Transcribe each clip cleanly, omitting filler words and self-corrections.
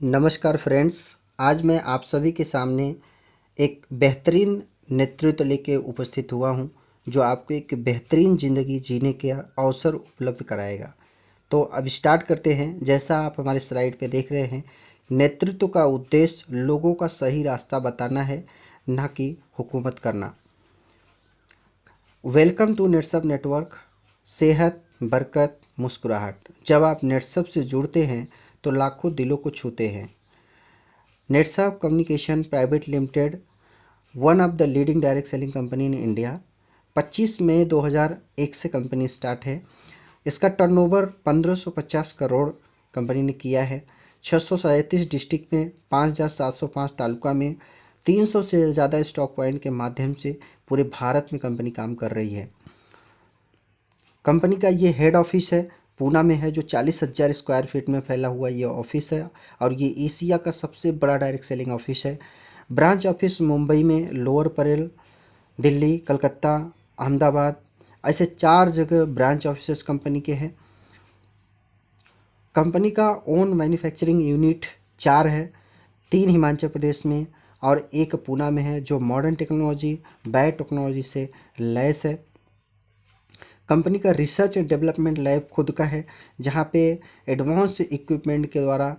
नमस्कार फ्रेंड्स। आज मैं आप सभी के सामने एक बेहतरीन नेतृत्व लेके उपस्थित हुआ हूँ जो आपको एक बेहतरीन ज़िंदगी जीने का अवसर उपलब्ध कराएगा। तो अब स्टार्ट करते हैं। जैसा आप हमारे स्लाइड पे देख रहे हैं, नेतृत्व का उद्देश्य लोगों का सही रास्ता बताना है, ना कि हुकूमत करना। Welcome to Netsurf network. सेहत, बरकत, मुस्कुराहट। जब आप नेटसप से जुड़ते हैं तो लाखों दिलों को छूते हैं। Netsurf communication private limited, one of the leading direct selling company in India. 25 मई 2001 से कंपनी स्टार्ट है। इसका टर्नओवर 1550 करोड़ कंपनी ने किया है। 637 डिस्ट्रिक्ट में, 5705 तालुका में, 300 से ज़्यादा स्टॉक पॉइंट के माध्यम से पूरे भारत में कंपनी काम कर रही है। कंपनी का ये हेड ऑफिस है, पूना में है, जो 40,000 स्क्वायर फीट में फैला हुआ ये ऑफिस है और ये एशिया का सबसे बड़ा डायरेक्ट सेलिंग ऑफिस है। ब्रांच ऑफिस मुंबई में, लोअर परेल, दिल्ली, कलकत्ता, अहमदाबाद, ऐसे 4 जगह ब्रांच ऑफिसेस कंपनी के हैं। कंपनी का ओन मैन्युफैक्चरिंग यूनिट 4 है, 3 हिमाचल प्रदेश में और 1 पूना में है, जो मॉडर्न टेक्नोलॉजी, बायोटेक्नोलॉजी से लैस है। कंपनी का रिसर्च एंड डेवलपमेंट लैब खुद का है, जहाँ पे एडवांस इक्विपमेंट के द्वारा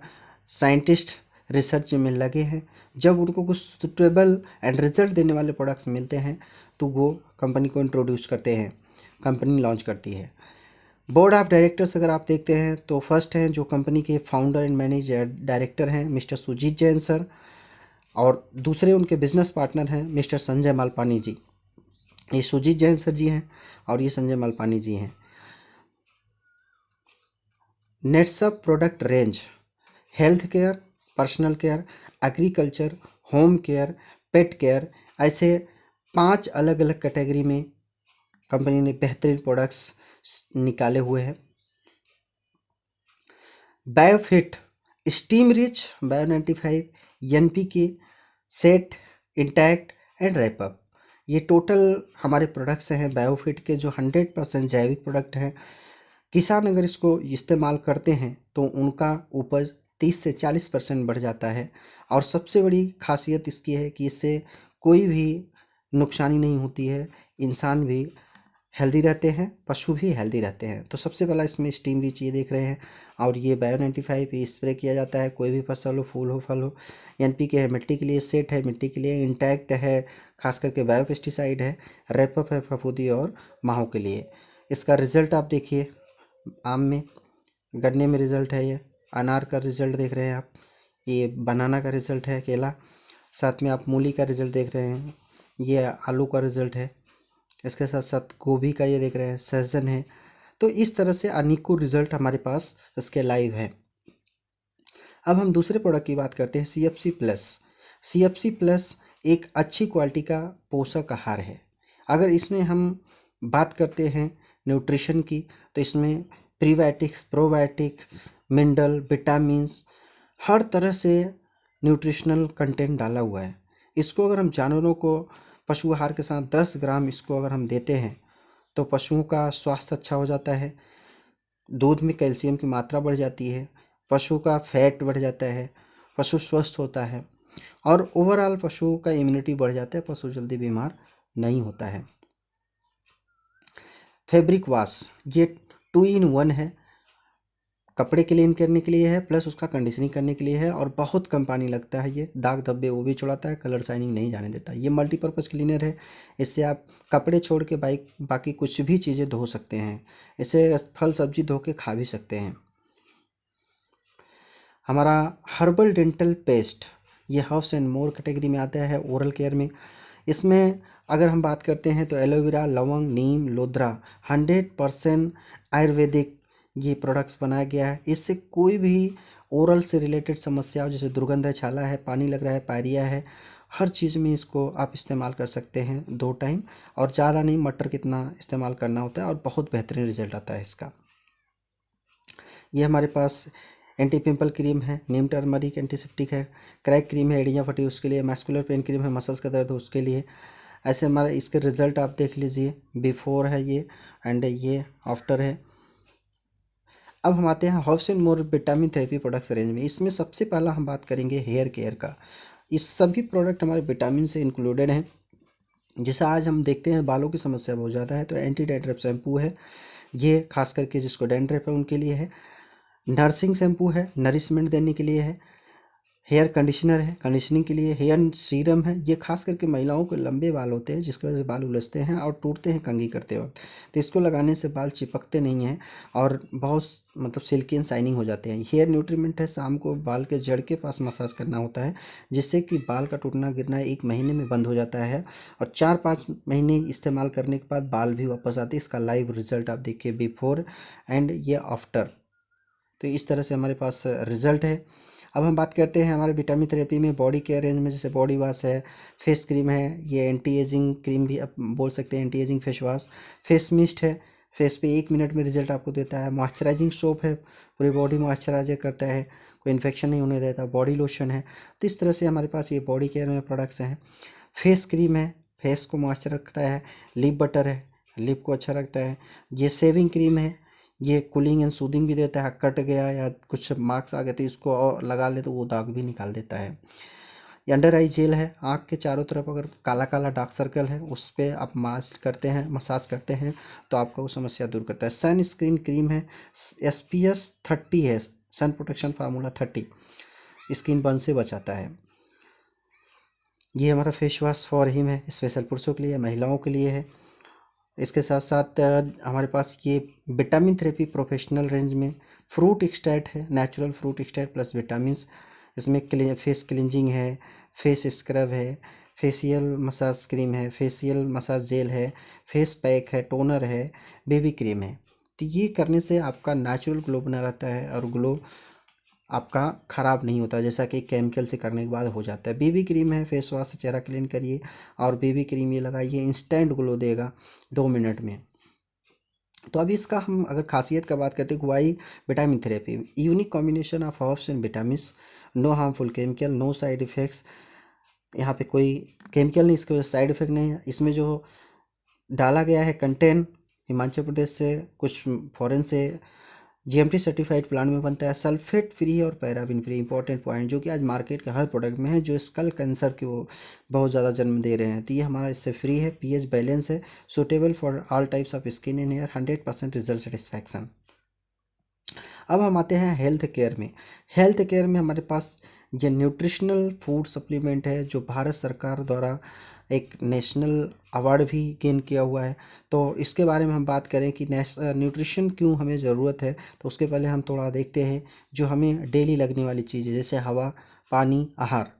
साइंटिस्ट रिसर्च में लगे हैं। जब उनको कुछ सुटेबल एंड रिजल्ट देने वाले प्रोडक्ट्स मिलते हैं तो वो कंपनी को इंट्रोड्यूस करते हैं, कंपनी लॉन्च करती है। बोर्ड ऑफ डायरेक्टर्स अगर आप देखते हैं तो फर्स्ट हैं जो कंपनी के फाउंडर एंड मैनेजर डायरेक्टर हैं मिस्टर सुजीत जैन सर, और दूसरे उनके बिजनेस पार्टनर हैं मिस्टर संजय मालपानी जी। ये सुजीत जैन सर जी हैं और ये संजय मालपानी जी हैं। Netsurf product range: health care, personal care, agriculture, home care, pet care, ऐसे 5 अलग अलग कैटेगरी में कंपनी ने बेहतरीन प्रोडक्ट्स निकाले हुए हैं। Biofit, steam rich, bio 95, NPK, set, intact and wrap up, ये टोटल हमारे प्रोडक्ट्स हैं बायोफिट के, जो 100% जैविक प्रोडक्ट हैं। किसान अगर इसको इस्तेमाल करते हैं तो उनका उपज 30 से 40% बढ़ जाता है। और सबसे बड़ी खासियत इसकी है कि इससे कोई भी नुकसानी नहीं होती है, इंसान भी हेल्दी रहते हैं, पशु भी हेल्दी रहते हैं। तो सबसे पहला इसमें स्टीम रिच ये देख रहे हैं, और ये बायो 95 पे स्प्रे किया जाता है, कोई भी फसल हो, फूल हो, फल हो। एनपीके है मिट्टी के लिए, सेट है मिट्टी के लिए, इंटैक्ट है खास करके बायो पेस्टिसाइड है, रैपअप है फफूंदी और माहों के लिए। इसका रिजल्ट आप देखिए, आम में, गन्ने में रिजल्ट है, ये अनार का रिजल्ट देख रहे हैं आप, ये बनाना का रिजल्ट है, केला, साथ में आप मूली का रिजल्ट देख रहे हैं, ये आलू का रिजल्ट है, इसके साथ साथ गोभी का ये देख रहे हैं, सहजन है। तो इस तरह से अनेकों रिजल्ट हमारे पास इसके लाइव है। अब हम दूसरे प्रोडक्ट की बात करते हैं, सीएफसी प्लस। सीएफसी प्लस एक अच्छी क्वालिटी का पोषक आहार है। अगर इसमें हम बात करते हैं न्यूट्रिशन की, तो इसमें प्रीबायोटिक्स, प्रोबायोटिक, मिनरल, विटामिन्स, हर तरह से न्यूट्रिशनल कंटेंट डाला हुआ है। इसको अगर हम जानवरों को पशु आहार के साथ 10 ग्राम इसको अगर हम देते हैं तो पशुओं का स्वास्थ्य अच्छा हो जाता है, दूध में कैल्शियम की मात्रा बढ़ जाती है, पशु का फैट बढ़ जाता है, पशु स्वस्थ होता है और ओवरऑल पशु का इम्यूनिटी बढ़ जाता है, पशु जल्दी बीमार नहीं होता है। फैब्रिक वॉश, ये 2 in 1 है, कपड़े क्लीन करने के लिए है प्लस उसका कंडीशनिंग करने के लिए है, और बहुत कम पानी लगता है, ये दाग धब्बे वो भी छुड़ाता है, कलर शाइनिंग नहीं जाने देता। ये मल्टीपर्पज़ क्लीनर है, इससे आप कपड़े छोड़ के बाकी कुछ भी चीज़ें धो सकते हैं, इसे फल सब्जी धो के खा भी सकते हैं। हमारा हर्बल डेंटल पेस्ट, ये हाउस एंड मोर कैटेगरी में आता है, ओरल केयर में। इसमें अगर हम बात करते हैं तो एलोवेरा, लवंग, नीम, लोद्रा, 100% आयुर्वेदिक ये प्रोडक्ट्स बनाया गया है। इससे कोई भी ओरल से रिलेटेड समस्या हो, जैसे दुर्गंध है, छाला है, पानी लग रहा है, पायरिया है, हर चीज़ में इसको आप इस्तेमाल कर सकते हैं 2 टाइम, और ज़्यादा नहीं, मटर कितना इस्तेमाल करना होता है और बहुत बेहतरीन रिजल्ट आता है इसका। ये हमारे पास एंटी पिंपल क्रीम है, नीम टर्मरिक एंटीसेप्टिक है, क्रैक क्रीम है, एड़ियाँ फटी उसके लिए, मैस्कुलर पेन क्रीम है, मसल्स का दर्द हो उसके लिए। ऐसे हमारा इसके रिज़ल्ट आप देख लीजिए, बिफोर है ये एंड ये आफ्टर है। अब हम आते हैं house and more vitamin therapy products range में। इसमें सबसे पहला हम बात करेंगे हेयर केयर का। इस सभी प्रोडक्ट हमारे विटामिन से इंक्लूडेड हैं। जैसे आज हम देखते हैं बालों की समस्या बहुत ज़्यादा है, तो एंटी डैंड्रफ शैम्पू है, ये खास करके जिसको डैंड्रफ है उनके लिए है। नर्सिंग शैम्पू है, नरिशमेंट देने के लिए है। हेयर कंडीशनर है, कंडीशनिंग के लिए। हेयर सीरम है, ये खास करके महिलाओं के लंबे बाल होते हैं जिसकी वजह से बाल उलझते हैं और टूटते हैं कंघी करते वक्त, तो इसको लगाने से बाल चिपकते नहीं हैं और बहुत मतलब सिल्की एंड शाइनिंग हो जाते हैं। हेयर न्यूट्रीमेंट है, शाम को बाल के जड़ के पास मसाज करना होता है जिससे कि बाल का टूटना गिरना 1 महीने में बंद हो जाता है और 4-5 महीने इस्तेमाल करने के बाद बाल भी वापस आते हैं। इसका लाइव रिजल्ट आप देखिए बिफोर एंड ये आफ्टर, तो इस तरह से हमारे पास रिजल्ट है। अब हम बात करते हैं हमारे विटामिन थेरेपी में बॉडी केयर रेंज में, जैसे बॉडी वॉश है, फेस क्रीम है, ये एंटी एजिंग क्रीम भी आप बोल सकते हैं, anti ageing face wash. Face mist है, फेस पे 1 मिनट में रिजल्ट आपको देता है। मॉइस्चराइजिंग सोप है, पूरी बॉडी मॉइस्चराइजर करता है, कोई इन्फेक्शन नहीं होने देता। बॉडी लोशन है, तो इस तरह से हमारे पास ये बॉडी केयर में प्रोडक्ट्स हैं। फेस क्रीम है, फेस को मॉइस्चर रखता है। लिप बटर है, लिप को अच्छा रखता है। ये शेविंग क्रीम है, ये कूलिंग एंड सूदिंग भी देता है। कट गया या कुछ मार्क्स आ गए तो इसको और लगा ले तो वो दाग भी निकाल देता है। ये अंडर आई जेल है, आँख के चारों तरफ अगर काला काला डार्क सर्कल है उस पर आप मास्क करते हैं, मसाज करते हैं तो आपका वो समस्या दूर करता है। सन स्क्रीन क्रीम है, SPF 30 है, sun protection formula 30, skin burn से बचाता है। ये हमारा फेस वॉश फॉर हिम है, स्पेशल पुरुषों के लिए, महिलाओं के लिए है। इसके साथ साथ हमारे पास ये विटामिन थेरेपी प्रोफेशनल रेंज में फ्रूट एक्सट्रैक्ट है, natural fruit extract plus vitamins. इसमें फेस क्लिनजिंग है, फेस स्क्रब है, फेशियल मसाज क्रीम है, फेशियल मसाज जेल है, फेस पैक है, टोनर है, बेबी क्रीम है। तो ये करने से आपका नेचुरल ग्लो बना रहता है और ग्लो आपका ख़राब नहीं होता जैसा कि केमिकल से करने के बाद हो जाता है। बेबी क्रीम है, फेस वॉश से चेहरा क्लीन करिए और बेबी क्रीम ये लगाइए, इंस्टेंट ग्लो देगा 2 मिनट में। तो अभी इसका हम अगर खासियत का बात करते हैं, why vitamin therapy unique combination of herbs and vitamins, no harmful chemical, no side effects. यहाँ पे कोई केमिकल नहीं, इसके वजह से साइड इफ़ेक्ट नहीं है। इसमें जो डाला गया है कंटेंट हिमाचल प्रदेश से, कुछ फॉरेन से, GMT सर्टिफाइड प्लांट में बनता है, सल्फेट फ्री और पैराबिन फ्री। इंपॉर्टेंट पॉइंट जो कि आज मार्केट के हर प्रोडक्ट में है जो स्कल कैंसर के वो बहुत ज़्यादा जन्म दे रहे हैं, तो ये हमारा इससे फ्री है। pH बैलेंस है, suitable for all types of skin and hair, 100% result satisfaction. अब हम आते हैं हेल्थ केयर में। हेल्थ केयर में हमारे पास ये न्यूट्रिशनल फूड सप्लीमेंट है जो भारत सरकार द्वारा एक नेशनल अवार्ड भी गेन किया हुआ है। तो इसके बारे में हम बात करें कि न्यूट्रिशन क्यों हमें ज़रूरत है, तो उसके पहले हम थोड़ा देखते हैं जो हमें डेली लगने वाली चीज़ें, जैसे हवा, पानी, आहार।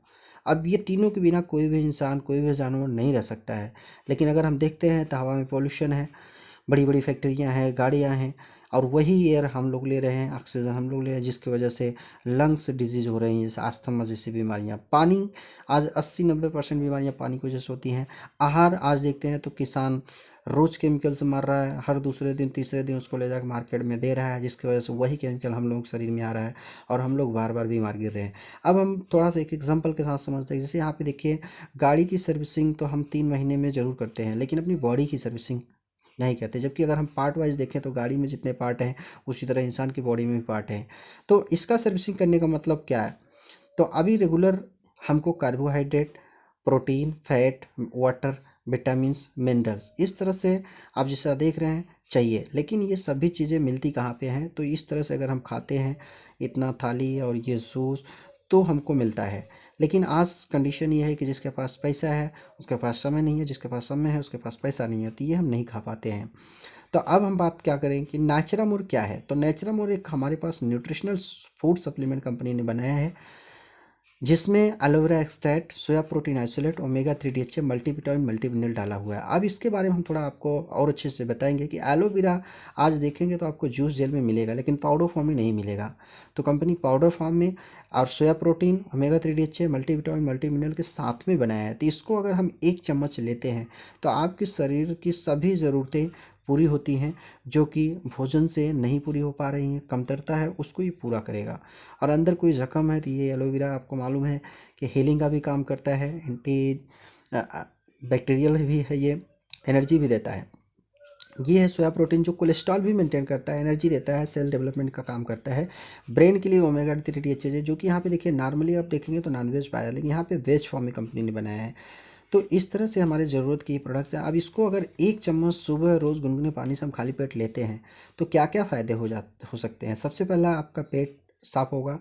अब ये तीनों के बिना कोई भी इंसान, कोई भी जानवर नहीं रह सकता है। लेकिन अगर हम देखते हैं तो हवा में पोल्यूशन है, बड़ी बड़ी फैक्ट्रियाँ हैं, गाड़ियाँ हैं और वही एयर हम लोग ले रहे हैं, ऑक्सीजन हम लोग ले रहे हैं, जिसकी वजह से लंग्स डिजीज़ हो रही हैं, जैसे अस्थमा जैसी बीमारियाँ। पानी, आज 80-90% बीमारियाँ पानी की वजह से होती हैं। आहार, आज देखते हैं तो किसान रोज़ केमिकल से मार रहा है, हर दूसरे दिन तीसरे दिन उसको ले जाकर मार्केट में दे रहा है, जिसकी वजह से वही केमिकल हम लोगों के शरीर में आ रहा है और हम लोग बार बार बीमार गिर रहे हैं। अब हम थोड़ा सा एक एग्जांपल के साथ समझते हैं। जैसे यहाँ पे देखिए, गाड़ी की सर्विसिंग तो हम 3 महीने में ज़रूर करते हैं, लेकिन अपनी बॉडी की सर्विसिंग नहीं कहते। जबकि अगर हम पार्ट वाइज देखें तो गाड़ी में जितने पार्ट हैं उसी तरह इंसान की बॉडी में भी पार्ट हैं। तो इसका सर्विसिंग करने का मतलब क्या है, तो अभी रेगुलर हमको carbohydrate, protein, fat, water, vitamins, minerals, इस तरह से आप जैसा देख रहे हैं चाहिए। लेकिन ये सभी चीज़ें मिलती कहाँ पे हैं, तो इस तरह से अगर हम खाते हैं इतना थाली और ये जूस तो हमको मिलता है। लेकिन आज कंडीशन ये है कि जिसके पास पैसा है उसके पास समय नहीं है, जिसके पास समय है उसके पास पैसा नहीं है, तो ये हम नहीं खा पाते हैं। तो अब हम बात क्या करें कि नेचुरामोर क्या है। तो नेचुरामोर एक हमारे पास न्यूट्रिशनल फूड सप्लीमेंट कंपनी ने बनाया है जिसमें aloe vera extract, soya protein isolate, omega 3 DHA, multivitamin, multimineral डाला हुआ है। अब इसके बारे में हम थोड़ा आपको और अच्छे से बताएंगे कि एलोवेरा आज देखेंगे तो आपको जूस जेल में मिलेगा लेकिन पाउडर फॉर्म में नहीं मिलेगा। तो कंपनी पाउडर फॉर्म में और soya protein, omega 3 DHA, multivitamin, multimineral के साथ में बनाया है। तो इसको अगर हम 1 चम्मच लेते हैं तो आपके शरीर की सभी ज़रूरतें पूरी होती हैं, जो कि भोजन से नहीं पूरी हो पा रही हैं, कमतरता है उसको ये पूरा करेगा। और अंदर कोई जख्म है तो ये एलोवेरा आपको मालूम है कि हीलिंग का भी काम करता है, एंटी बैक्टीरियल भी है, ये एनर्जी भी देता है। ये है सोया प्रोटीन जो कोलेस्ट्रॉल भी मेंटेन करता है, एनर्जी देता है, सेल डेवलपमेंट का काम करता है, ब्रेन के लिए ओमेगा 3 फैटी एसिड है, जो कि यहाँ पे देखिए नॉर्मली आप देखेंगे तो नॉनवेज पाया जाता है, लेकिन यहाँ पे वेज फॉर्म में कंपनी ने बनाया है। तो इस तरह से हमारे ज़रूरत की प्रोडक्ट्स हैं। अब इसको अगर एक चम्मच सुबह रोज़ गुनगुने पानी से हम खाली पेट लेते हैं तो क्या क्या फ़ायदे हो सकते हैं। सबसे पहला, आपका पेट साफ होगा,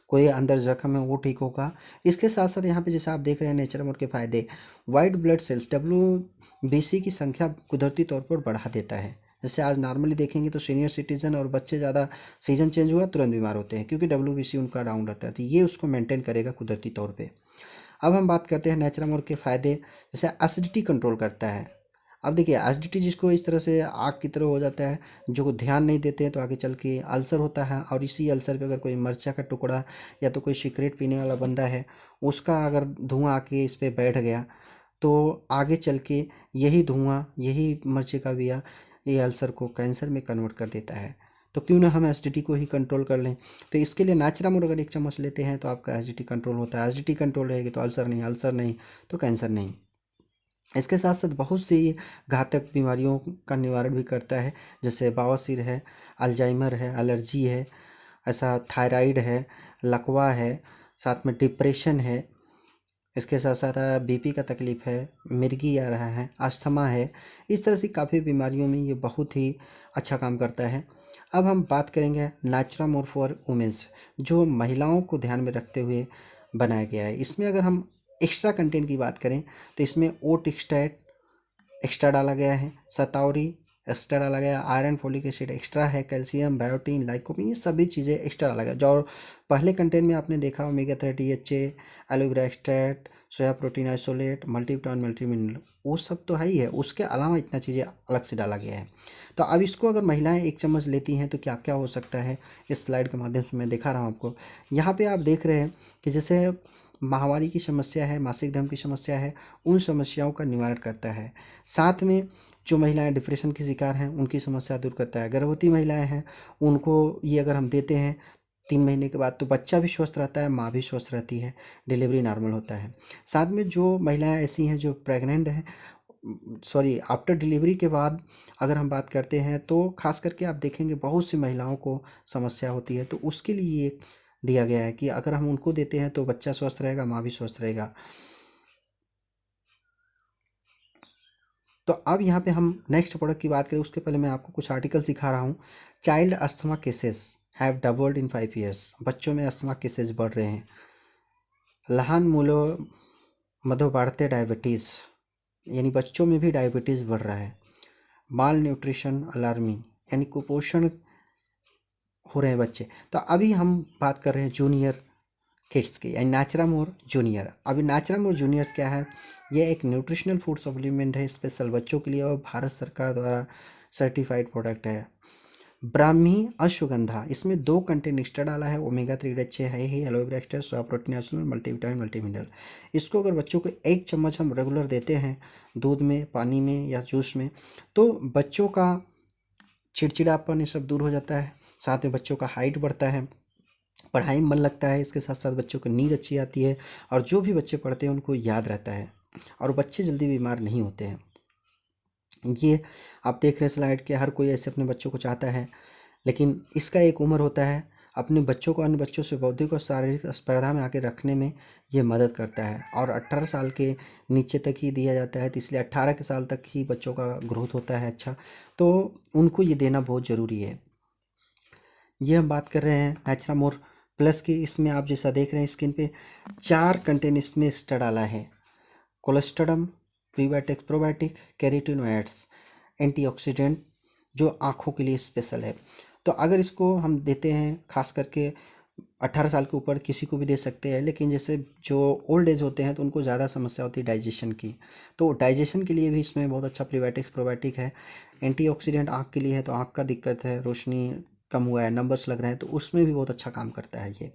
कोई अंदर जख्म है वो ठीक होगा। इसके साथ साथ यहाँ पे जैसे आप देख रहे हैं नेचर मोड के फ़ायदे, वाइट ब्लड सेल्स WBC की संख्या कुदरती तौर पर बढ़ा देता है। जैसे आज नॉर्मली देखेंगे तो सीनियर सिटीजन और बच्चे ज़्यादा सीजन चेंज हुआ तुरंत बीमार होते हैं, क्योंकि WBC उनका डाउन रहता है, तो ये उसको मेंटेन करेगा कुदरती तौर पे। अब हम बात करते हैं नेचुरल के फ़ायदे, जैसे एसिडिटी कंट्रोल करता है। अब देखिए एसिडिटी जिसको इस तरह से आग की तरह हो जाता है, जो ध्यान नहीं देते हैं तो आगे चल के अल्सर होता है, और इसी अल्सर पे अगर कोई मिर्चा का टुकड़ा या तो कोई सिगरेट पीने वाला बंदा है, उसका अगर धुआं आके इस पे बैठ गया तो आगे चल के यही धुआं, यही मिर्ची का बिया, ये अल्सर को कैंसर में कन्वर्ट कर देता है। तो क्यों ना हम एसिडिटी को ही कंट्रोल कर लें। तो इसके लिए नाचरामुर अगर एक चम्मच लेते हैं तो आपका एसिडिटी कंट्रोल होता है। एसिडिटी कंट्रोल रहेगी तो अल्सर नहीं, अल्सर नहीं तो कैंसर नहीं। इसके साथ साथ बहुत सी घातक बीमारियों का निवारण भी करता है, जैसे बवासीर है, अल्जाइमर है, एलर्जी है, ऐसा थायराइड है, लकवा है, साथ में डिप्रेशन है। इसके साथ साथ बीपी का तकलीफ़ है, मिर्गी आ रहा है, अस्थमा है, इस तरह से काफ़ी बीमारियों में ये बहुत ही अच्छा काम करता है। अब हम बात करेंगे नेचुरामोर फॉर वुमेंस, जो महिलाओं को ध्यान में रखते हुए बनाया गया है। इसमें अगर हम एक्स्ट्रा कंटेंट की बात करें तो इसमें ओट एक्सट्रैक्ट एक्स्ट्रा डाला गया है, सतावरी एक्स्ट्रा डाला गया, आयरन फोलिक एसिड एक्स्ट्रा है, कैल्शियम, बायोटीन, लाइकोपिन, ये सभी चीज़ें एक्स्ट्रा डाला गया। जो पहले कंटेंट में आपने देखा omega 3 DHA, aloe vera extract, soya protein isolate, multivitamin, multi mineral, वो सब तो है ही है, उसके अलावा इतना चीज़ें अलग से डाला गया है। तो अब इसको अगर महिलाएं एक चम्मच लेती हैं तो क्या क्या हो सकता है, इस स्लाइड के माध्यम से मैं दिखा रहा हूँ आपको। यहाँ पे आप देख रहे हैं कि जैसे माहवारी की समस्या है, मासिक धर्म की समस्या है, उन समस्याओं का निवारण करता है। साथ में जो महिलाएं डिप्रेशन की शिकार हैं उनकी समस्या दूर करता है। गर्भवती महिलाएं हैं उनको ये अगर हम देते हैं 3 महीने के बाद तो बच्चा भी स्वस्थ रहता है, माँ भी स्वस्थ रहती है, डिलीवरी नॉर्मल होता है। साथ में जो महिलाएं ऐसी हैं जो प्रेग्नेंट हैं, सॉरी आफ्टर डिलीवरी के बाद अगर हम बात करते हैं तो खास करके आप देखेंगे बहुत सी महिलाओं को समस्या होती है, तो उसके लिए ये दिया गया है कि अगर हम उनको देते हैं तो बच्चा स्वस्थ रहेगा, माँ भी स्वस्थ रहेगा। तो अब यहाँ पे हम नेक्स्ट प्रोडक्ट की बात करें उसके पहले मैं आपको कुछ आर्टिकल सिखा रहा हूँ। Child asthma cases have doubled in 5 years, बच्चों में अस्थमा केसेस बढ़ रहे हैं। लहान मूलों मधो बढ़ते डायबिटीज़, यानी बच्चों में भी डायबिटीज़ बढ़ रहा है। माल न्यूट्रिशन अलार्मिंग, यानी कुपोषण हो रहे हैं बच्चे। तो अभी हम बात कर रहे हैं जूनियर किड्स की, यानी नाचरामोर जूनियर। अभी नाचरामोर जूनियर्स क्या है, ये एक न्यूट्रिशनल फूड सप्लीमेंट है स्पेशल बच्चों के लिए और भारत सरकार द्वारा सर्टिफाइड प्रोडक्ट है। ब्राह्मी अश्वगंधा, इसमें 2 कंटेंट एक्स्ट्रा डाला है, ओमेगा 3 अच्छे है ही, aloe vera extra, soya protein natural, multivitamin, multi mineral. इसको अगर बच्चों को 1 चम्मच हम रेगुलर देते हैं दूध में, पानी में या जूस में, तो बच्चों का चिड़चिड़ापन ये सब दूर हो जाता है। साथ में बच्चों का हाइट बढ़ता है, पढ़ाई में मन लगता है, इसके साथ साथ बच्चों को नींद अच्छी आती है, और जो भी बच्चे पढ़ते हैं उनको याद रहता है, और बच्चे जल्दी बीमार नहीं होते हैं। ये आप देख रहे हैं स्लाइड के, हर कोई ऐसे अपने बच्चों को चाहता है, लेकिन इसका एक उम्र होता है। अपने बच्चों को अन्य बच्चों से बौद्धिक और शारीरिक स्पर्धा में आके रखने में ये मदद करता है, और 18 साल के नीचे तक ही दिया जाता है, तो इसलिए 18 के साल तक ही बच्चों का ग्रोथ होता है अच्छा, तो उनको ये देना बहुत ज़रूरी है। ये हम बात कर रहे हैं नेचुरामोर प्लस की। इसमें आप जैसा देख रहे हैं स्क्रीन पे 4 कंटेंट इसमें एक्स्ट्रा डाला है, colostrum, prebiotics, probiotic, carotenoids, antioxidant, जो आँखों के लिए स्पेशल है। तो अगर इसको हम देते हैं खास करके 18 साल के ऊपर किसी को भी दे सकते हैं, लेकिन जैसे जो ओल्ड एज होते हैं तो उनको ज़्यादा समस्या होती है डाइजेशन की, तो डाइजेशन के लिए भी इसमें बहुत अच्छा प्रीबायोटिक्स प्रोबायोटिक है। एंटीऑक्सीडेंट आँख के लिए है, तो आँख का दिक्कत है, रोशनी कम हुआ है, नंबर्स लग रहे हैं, तो उसमें भी बहुत अच्छा काम करता है ये।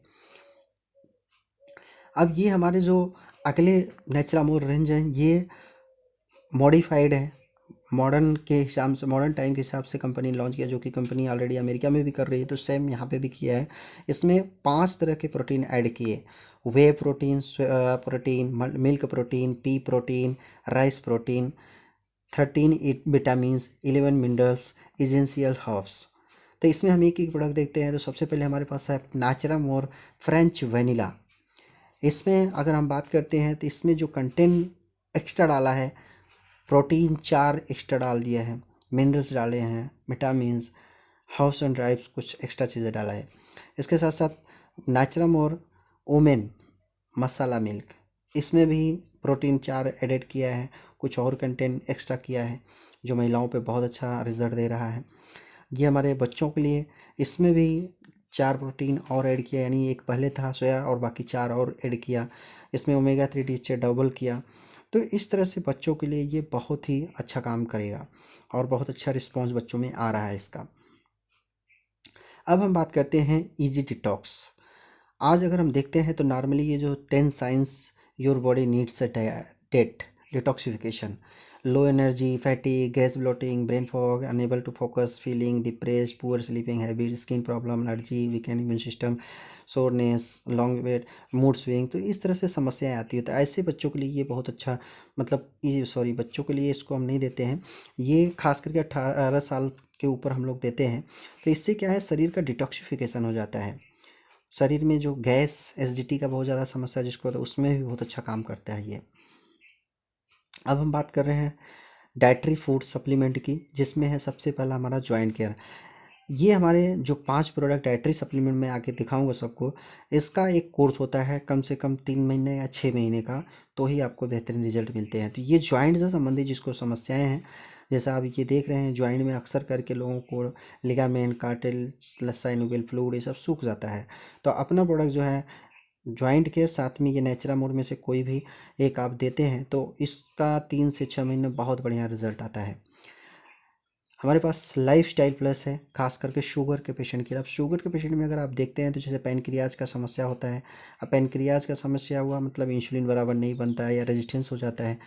अब ये हमारे जो अगले नेचुरामोर रेंज हैं ये मॉडिफाइड है, मॉडर्न के हिसाब से, मॉडर्न टाइम के हिसाब से कंपनी लॉन्च किया, जो कि कंपनी ऑलरेडी अमेरिका में भी कर रही है, तो सेम यहाँ पे भी किया है। इसमें 5 तरह के प्रोटीन ऐड किए, whey protein, protein, milk protein, pea protein, rice protein, 13 vitamins, 11 minerals, essential herbs. तो इसमें हम एक एक प्रोडक्ट देखते हैं। तो सबसे पहले हमारे पास है नेचुरम और फ्रेंच वनीला। इसमें अगर हम बात करते हैं तो इसमें जो कंटेंट एक्स्ट्रा डाला है, प्रोटीन 4 एक्स्ट्रा डाल दिया है, मिनरल्स डाले हैं, विटामिन्स, हर्ब्स एंड ड्राइव्स, कुछ एक्स्ट्रा चीज़ें डाला है। इसके साथ साथ नेचुरम और ओमेन मसाला मिल्क, इसमें भी प्रोटीन 4 एडेड किया है, कुछ और कंटेंट एक्स्ट्रा किया है जो महिलाओं पे बहुत अच्छा रिजल्ट दे रहा है। ये हमारे बच्चों के लिए, इसमें भी 4 प्रोटीन और ऐड किया, यानी एक पहले था सोया और बाकी 4 और ऐड किया। इसमें ओमेगा 3 टीचर डबल किया। तो इस तरह से बच्चों के लिए ये बहुत ही अच्छा काम करेगा और बहुत अच्छा रिस्पॉन्स बच्चों में आ रहा है इसका। अब हम बात करते हैं इजी डिटॉक्स। आज अगर हम देखते हैं तो नॉर्मली ये जो 10 signs your body needs that detoxification, low energy, fatty, gas bloating, brain fog, unable to focus, feeling depressed, poor sleeping habit, skin problem, allergy, weakened immune system, soreness, long weight, mood swing, तो इस तरह से समस्याएं आती है। तो ऐसे बच्चों के लिए ये बहुत अच्छा, मतलब ये सॉरी बच्चों के लिए इसको हम नहीं देते हैं, ये खास करके 18 साल के ऊपर हम लोग देते हैं। तो इससे क्या है, शरीर का डिटॉक्सिफिकेशन हो जाता है। शरीर में जो गैस एसिडिटी का बहुत ज़्यादा समस्या जिसको होता है, उसमें भी बहुत अच्छा काम करता है ये। अब हम बात कर रहे हैं डाइटरी फूड सप्लीमेंट की, जिसमें है सबसे पहला हमारा जॉइंट केयर। ये हमारे जो 5 प्रोडक्ट डाइटरी सप्लीमेंट में आके दिखाऊंगा सबको, इसका एक कोर्स होता है कम से कम 3 महीने या 6 महीने का, तो ही आपको बेहतरीन रिजल्ट मिलते हैं। तो ये जॉइंट से संबंधित जिसको समस्याएं हैं, जैसा आप ये देख रहे हैं जॉइंट में अक्सर करके लोगों को लिगामेंट, कार्टिल, साइनोवियल फ्लूइड ये सब सूख जाता है। तो अपना प्रोडक्ट जो है जॉइंट केयर, साथ में ये नेचुरा मोड में से कोई भी एक आप देते हैं तो इसका 3 से 6 महीने बहुत बढ़िया रिजल्ट आता है। हमारे पास लाइफ स्टाइल प्लस है, खास करके शुगर के पेशेंट के लिए। अब शुगर के पेशेंट में अगर आप देखते हैं तो जैसे पैनक्रियाज का समस्या होता है। अब पैनक्रियाज का समस्या हुआ मतलब इंसुलिन बराबर नहीं बनता है या रेजिस्टेंस हो जाता है।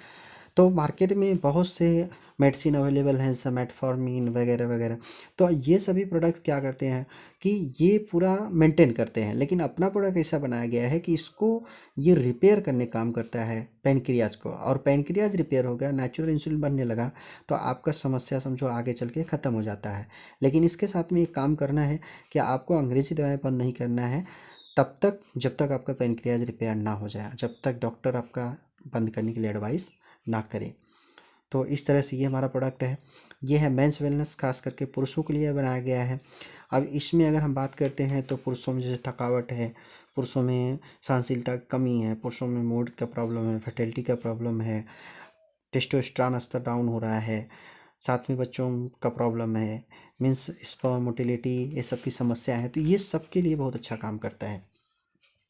तो मार्केट में बहुत से मेडिसिन अवेलेबल हैं, जैसे मेटफॉर्मिन वगैरह वगैरह। तो ये सभी प्रोडक्ट्स क्या करते हैं कि ये पूरा मेंटेन करते हैं, लेकिन अपना प्रोडक्ट ऐसा बनाया गया है कि इसको ये रिपेयर करने काम करता है पैनक्रियाज को, और पैनक्रियाज रिपेयर हो गया, नेचुरल इंसुलिन बनने लगा, तो आपका समस्या समझो आगे चल के ख़त्म हो जाता है। लेकिन इसके साथ में एक काम करना है कि आपको अंग्रेज़ी दवाएं बंद नहीं करना है तब तक जब तक आपका पैनक्रियाज रिपेयर ना हो जाए, जब तक डॉक्टर आपका बंद करने के लिए एडवाइस ना करे। तो इस तरह से ये हमारा प्रोडक्ट है। ये है मेंस वेलनेस, खास करके पुरुषों के लिए बनाया गया है। अब इसमें अगर हम बात करते हैं तो पुरुषों में जैसे थकावट है, पुरुषों में सहनशीलता की कमी है, पुरुषों में मूड का प्रॉब्लम है, फर्टिलिटी का प्रॉब्लम है, टेस्टोस्टेरोन स्तर डाउन हो रहा है, साथ में बच्चों का प्रॉब्लम है, मीन्स स्पर्म मोटिलिटी, ये सब की समस्या है, तो ये सब के लिए बहुत अच्छा काम करता है।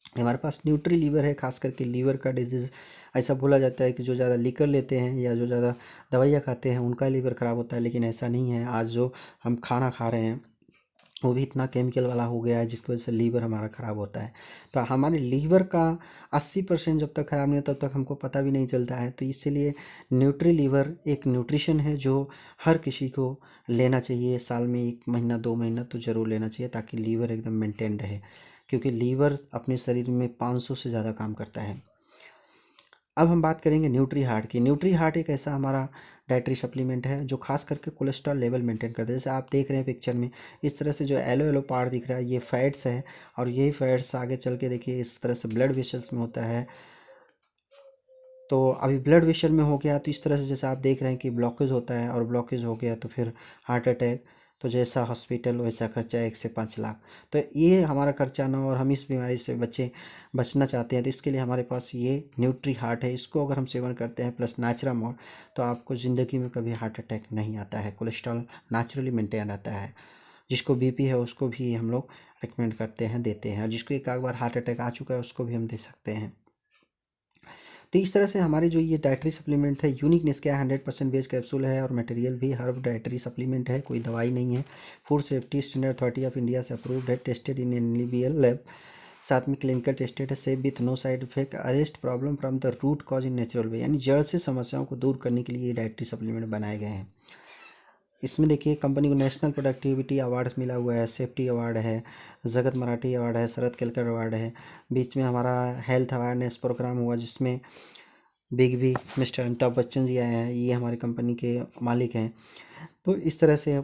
हमारे पास न्यूट्री लीवर है, खास करके लीवर का डिजीज़। ऐसा बोला जाता है कि जो ज़्यादा लिकर लेते हैं या जो ज़्यादा दवाइयाँ खाते हैं उनका लीवर ख़राब होता है, लेकिन ऐसा नहीं है। आज जो हम खाना खा रहे हैं वो भी इतना केमिकल वाला हो गया है जिसकी वजह से लीवर हमारा ख़राब होता है। तो हमारे लीवर का 80% जब तक ख़राब नहीं होता तब तक हमको पता भी नहीं चलता है। तो इसीलिए न्यूट्री लीवर एक न्यूट्रिशन है जो हर किसी को लेना चाहिए। साल में 1 महीना 2 महीना तो ज़रूर लेना चाहिए, ताकि लीवर एकदम मेंटेन रहे, क्योंकि लीवर अपने शरीर में 500 से ज़्यादा काम करता है। अब हम बात करेंगे न्यूट्री हार्ट की। न्यूट्री हार्ट एक ऐसा हमारा डाइटरी सप्लीमेंट है जो खास करके कोलेस्ट्रॉल लेवल मेंटेन करता है। जैसे आप देख रहे हैं पिक्चर में, इस तरह से जो येलो येलो पार्ट दिख रहा है ये फैट्स है, और यही फैट्स आगे चल के देखिए इस तरह से ब्लड वेसल्स में होता है। तो अभी ब्लड वेसल में हो गया तो इस तरह से जैसे आप देख रहे हैं कि ब्लॉकेज होता है, और ब्लॉकेज हो गया तो फिर हार्ट अटैक। तो जैसा हॉस्पिटल वैसा खर्चा, 1 से 5 लाख। तो ये हमारा खर्चा ना हो और हम इस बीमारी से बचना चाहते हैं, तो इसके लिए हमारे पास ये न्यूट्री हार्ट है। इसको अगर हम सेवन करते हैं प्लस नेचुरा मोड, तो आपको ज़िंदगी में कभी हार्ट अटैक नहीं आता है। कोलेस्ट्रॉल नेचुरली मेंटेन रहता है। जिसको बीपी है उसको भी हम लोग रिकमेंड करते हैं, देते हैं, और जिसको एक आध बार हार्ट अटैक आ चुका है उसको भी हम दे सकते हैं। तो इस तरह से हमारे जो ये डाइटरी सप्लीमेंट है, यूनिकनेस क्या है, 100% बेस कैप्सूल है और मटेरियल भी हर्ब डाइटरी सप्लीमेंट है, कोई दवाई नहीं है। Food safety standard authority of India से अप्रूव्ड है, टेस्टेड इन एनएबीएल लैब, साथ में क्लिनिकल टेस्टेड है, safe with no side effect, arrest problem from the root cause in natural way, यानी जड़ से समस्याओं को दूर करने के लिए ये डाइटरी सप्लीमेंट बनाए गए हैं। इसमें देखिए कंपनी को नेशनल प्रोडक्टिविटी अवार्ड मिला हुआ है, सेफ्टी अवार्ड है, जगत मराठी अवार्ड है, शरद केलकर अवार्ड है। बीच में हमारा हेल्थ अवेयरनेस प्रोग्राम हुआ जिसमें big B, mister Amitabh Bachchan ji आए हैं, ये हमारी कंपनी के मालिक हैं। तो इस तरह से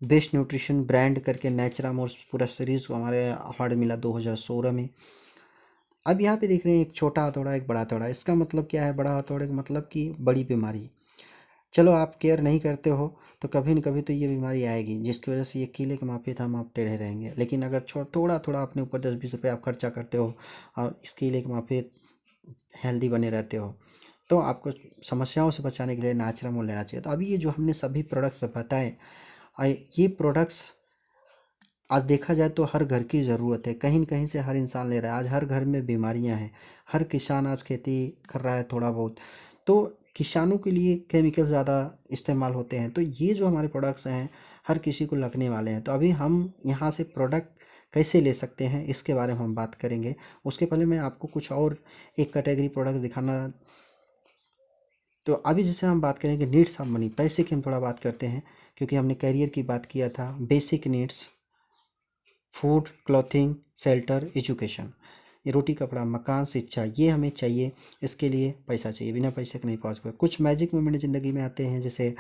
बेस्ट न्यूट्रिशन ब्रांड करके नेचुराम और पूरा सीरीज़ को हमारे अवार्ड मिला 2016 में। अब यहाँ पे देख रहे हैं एक छोटा हथौड़ा एक बड़ा हथौड़ा, इसका मतलब क्या है? बड़ा हथौड़े का मतलब कि बड़ी बीमारी। चलो आप केयर नहीं करते हो तो कभी न कभी तो ये बीमारी आएगी, जिसकी वजह से ये कीले के माफिया था हम आप टेढ़े रहेंगे। लेकिन अगर थोड़ा थोड़ा अपने ऊपर 10-20 रुपये आप खर्चा करते हो और इस कीले के माफिया हेल्दी बने रहते हो, तो आपको समस्याओं से बचाने के लिए नेचुरामोल लेना चाहिए। तो अभी ये जो हमने सभी प्रोडक्ट्स बताए, ये प्रोडक्ट्स आज देखा जाए तो हर घर की ज़रूरत है, कहीं न कहीं से हर इंसान ले रहा है। आज हर घर में बीमारियां हैं, हर किसान आज खेती कर रहा है थोड़ा बहुत, तो किसानों के लिए केमिकल ज़्यादा इस्तेमाल होते हैं। तो ये जो हमारे प्रोडक्ट्स हैं हर किसी को लगने वाले हैं। तो अभी हम यहाँ से प्रोडक्ट कैसे ले सकते हैं इसके बारे में हम बात करेंगे। उसके पहले मैं आपको कुछ और एक कैटेगरी प्रोडक्ट दिखाना। तो अभी जैसे हम बात करेंगे नीड्स ऑफ मनी, पैसे की हम थोड़ा बात करते हैं, क्योंकि हमने करियर की बात किया था। Basic needs, food, clothing, shelter, education, ये रोटी कपड़ा मकान शिक्षा, ये हमें चाहिए। इसके लिए पैसा चाहिए, बिना पैसे के नहीं पहुंच पाए। कुछ मैजिक मोमेंट ज़िंदगी में आते हैं, जैसे